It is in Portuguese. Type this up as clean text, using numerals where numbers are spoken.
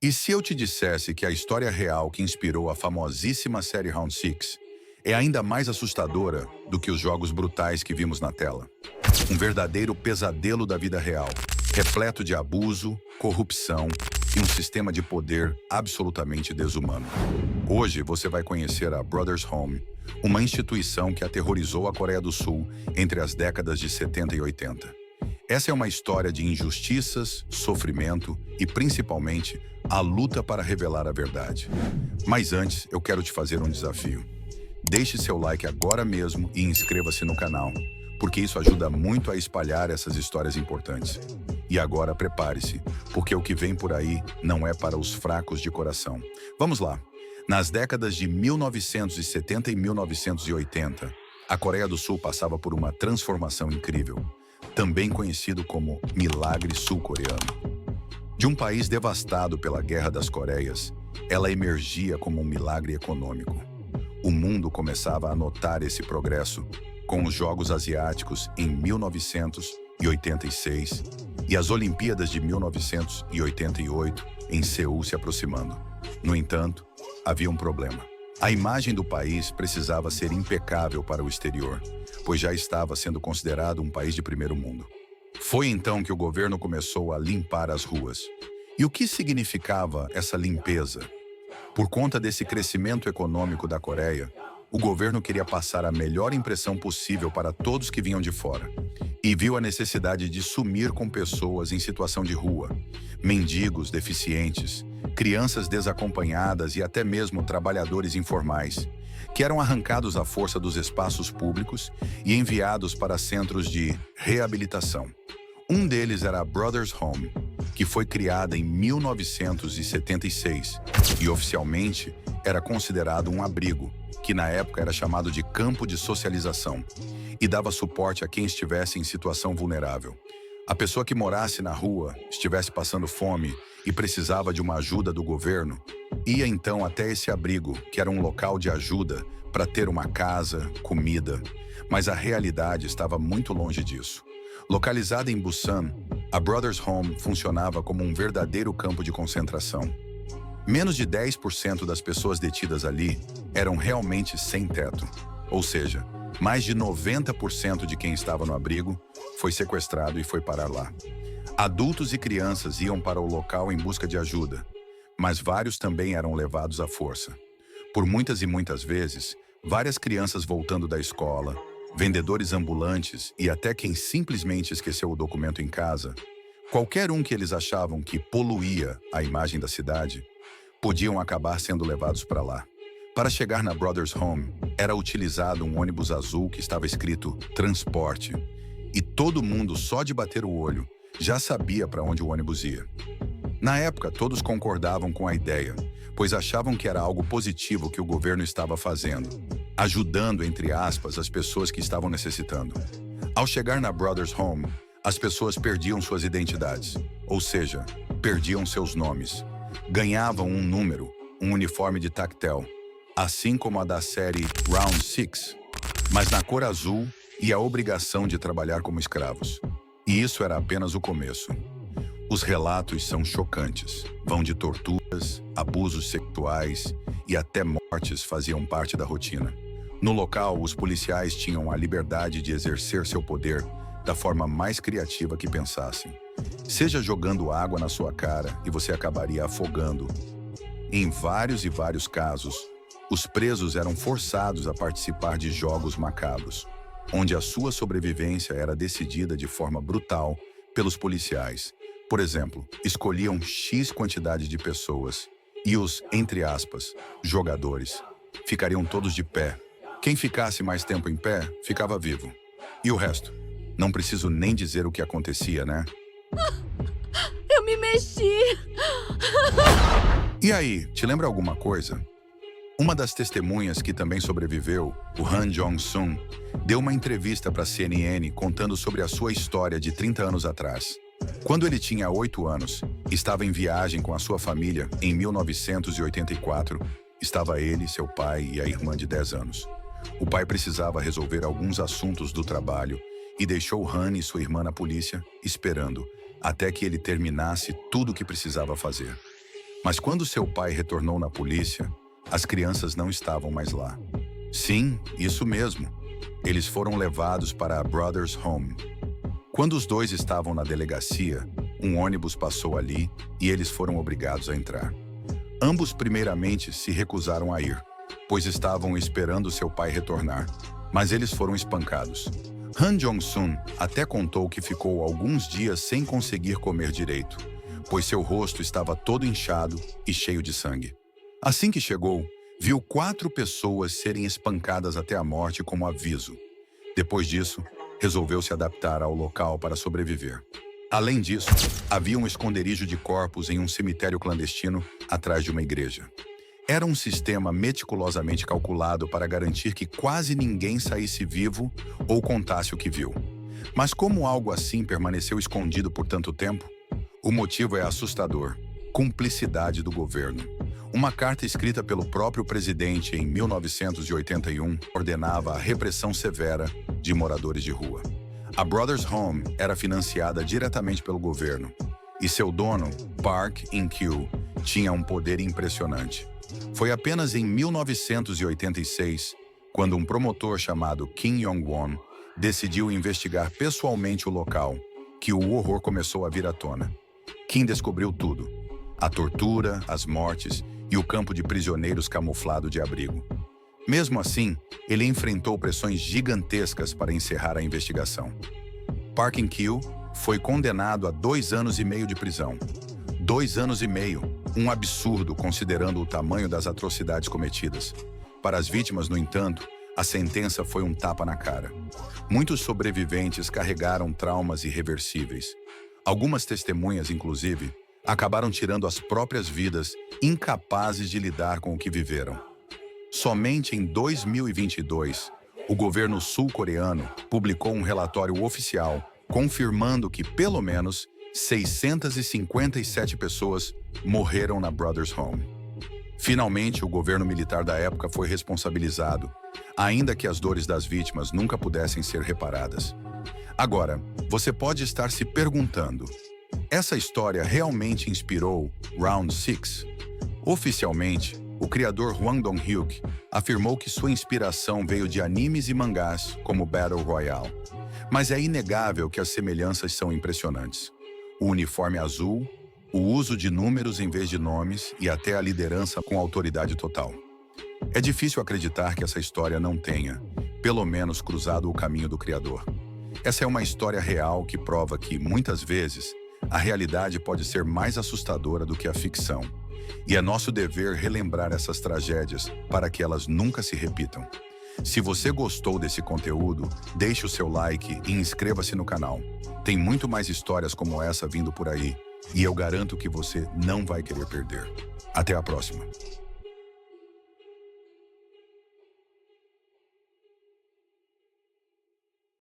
E se eu te dissesse que a história real que inspirou a famosíssima série Round Six é ainda mais assustadora do que os jogos brutais que vimos na tela? Um verdadeiro pesadelo da vida real, repleto de abuso, corrupção e um sistema de poder absolutamente desumano. Hoje você vai conhecer a Brothers Home, uma instituição que aterrorizou a Coreia do Sul entre as décadas de 70 e 80. Essa é uma história de injustiças, sofrimento e, principalmente, a luta para revelar a verdade. Mas antes, eu quero te fazer um desafio. Deixe seu like agora mesmo e inscreva-se no canal, porque isso ajuda muito a espalhar essas histórias importantes. E agora prepare-se, porque o que vem por aí não é para os fracos de coração. Vamos lá. Nas décadas de 1970 e 1980, a Coreia do Sul passava por uma transformação incrível, também conhecido como Milagre Sul-Coreano. De um país devastado pela Guerra das Coreias, ela emergia como um milagre econômico. O mundo começava a notar esse progresso com os Jogos Asiáticos em 1986 e as Olimpíadas de 1988 em Seul se aproximando. No entanto, havia um problema. A imagem do país precisava ser impecável para o exterior, pois já estava sendo considerado um país de primeiro mundo. Foi então que o governo começou a limpar as ruas. E o que significava essa limpeza? Por conta desse crescimento econômico da Coreia, o governo queria passar a melhor impressão possível para todos que vinham de fora e viu a necessidade de sumir com pessoas em situação de rua, mendigos deficientes, crianças desacompanhadas e até mesmo trabalhadores informais, que eram arrancados à força dos espaços públicos e enviados para centros de reabilitação. Um deles era a Brothers Home, que foi criada em 1976 e oficialmente era considerado um abrigo, que na época era chamado de campo de socialização, e dava suporte a quem estivesse em situação vulnerável. A pessoa que morasse na rua, estivesse passando fome e precisava de uma ajuda do governo, ia então até esse abrigo, que era um local de ajuda para ter uma casa, comida, mas a realidade estava muito longe disso. Localizada em Busan, a Brothers Home funcionava como um verdadeiro campo de concentração. Menos de 10% das pessoas detidas ali eram realmente sem teto, ou seja, mais de 90% de quem estava no abrigo foi sequestrado e foi parar lá. Adultos e crianças iam para o local em busca de ajuda, mas vários também eram levados à força. Por muitas e muitas vezes, várias crianças voltando da escola, vendedores ambulantes e até quem simplesmente esqueceu o documento em casa, qualquer um que eles achavam que poluía a imagem da cidade, podiam acabar sendo levados para lá. Para chegar na Brothers Home, era utilizado um ônibus azul que estava escrito transporte, e todo mundo, só de bater o olho, já sabia para onde o ônibus ia. Na época, todos concordavam com a ideia, pois achavam que era algo positivo que o governo estava fazendo, ajudando, entre aspas, as pessoas que estavam necessitando. Ao chegar na Brothers Home, as pessoas perdiam suas identidades, ou seja, perdiam seus nomes. Ganhavam um número, um uniforme de tactel, assim como a da série Round Six, mas na cor azul e a obrigação de trabalhar como escravos. E isso era apenas o começo. Os relatos são chocantes. Vão de torturas, abusos sexuais e até mortes faziam parte da rotina. No local, os policiais tinham a liberdade de exercer seu poder da forma mais criativa que pensassem. Seja jogando água na sua cara e você acabaria afogando. Em vários e vários casos, os presos eram forçados a participar de jogos macabros, onde a sua sobrevivência era decidida de forma brutal pelos policiais. Por exemplo, escolhiam X quantidade de pessoas e os, entre aspas, jogadores, ficariam todos de pé. Quem ficasse mais tempo em pé, ficava vivo. E o resto? Não preciso nem dizer o que acontecia, né? Eu me mexi! E aí, te lembra alguma coisa? Uma das testemunhas que também sobreviveu, o Han Jong-sung, deu uma entrevista para a CNN contando sobre a sua história de 30 anos atrás. Quando ele tinha 8 anos, estava em viagem com a sua família em 1984, estava ele, seu pai e a irmã de 10 anos. O pai precisava resolver alguns assuntos do trabalho e deixou Han e sua irmã na polícia, esperando, até que ele terminasse tudo o que precisava fazer. Mas quando seu pai retornou na polícia, as crianças não estavam mais lá. Sim, isso mesmo. Eles foram levados para a Brothers Home. Quando os dois estavam na delegacia, um ônibus passou ali e eles foram obrigados a entrar. Ambos primeiramente se recusaram a ir, pois estavam esperando seu pai retornar, mas eles foram espancados. Han Jong-sun até contou que ficou alguns dias sem conseguir comer direito, pois seu rosto estava todo inchado e cheio de sangue. Assim que chegou, viu 4 pessoas serem espancadas até a morte como aviso. Depois disso, resolveu se adaptar ao local para sobreviver. Além disso, havia um esconderijo de corpos em um cemitério clandestino atrás de uma igreja. Era um sistema meticulosamente calculado para garantir que quase ninguém saísse vivo ou contasse o que viu. Mas como algo assim permaneceu escondido por tanto tempo? O motivo é assustador: cumplicidade do governo. Uma carta escrita pelo próprio presidente em 1981 ordenava a repressão severa de moradores de rua. A Brothers Home era financiada diretamente pelo governo, e seu dono, Park In-kyu, tinha um poder impressionante. Foi apenas em 1986, quando um promotor chamado Kim Yong-won decidiu investigar pessoalmente o local, que o horror começou a vir à tona. Kim descobriu tudo: a tortura, as mortes e o campo de prisioneiros camuflado de abrigo. Mesmo assim, ele enfrentou pressões gigantescas para encerrar a investigação. Park In-kyu foi condenado a 2 anos e meio de prisão. 2 anos e meio, um absurdo considerando o tamanho das atrocidades cometidas. Para as vítimas, no entanto, a sentença foi um tapa na cara. Muitos sobreviventes carregaram traumas irreversíveis. Algumas testemunhas, inclusive, acabaram tirando as próprias vidas, incapazes de lidar com o que viveram. Somente em 2022, o governo sul-coreano publicou um relatório oficial confirmando que pelo menos 657 pessoas morreram na Brothers Home. Finalmente, o governo militar da época foi responsabilizado, ainda que as dores das vítimas nunca pudessem ser reparadas. Agora, você pode estar se perguntando: essa história realmente inspirou Round 6? Oficialmente, o criador Hwang Dong-hyuk afirmou que sua inspiração veio de animes e mangás como Battle Royale. Mas é inegável que as semelhanças são impressionantes. O uniforme azul, o uso de números em vez de nomes e até a liderança com autoridade total. É difícil acreditar que essa história não tenha, pelo menos, cruzado o caminho do criador. Essa é uma história real que prova que, muitas vezes, a realidade pode ser mais assustadora do que a ficção. E é nosso dever relembrar essas tragédias para que elas nunca se repitam. Se você gostou desse conteúdo, deixe o seu like e inscreva-se no canal. Tem muito mais histórias como essa vindo por aí, e eu garanto que você não vai querer perder. Até a próxima!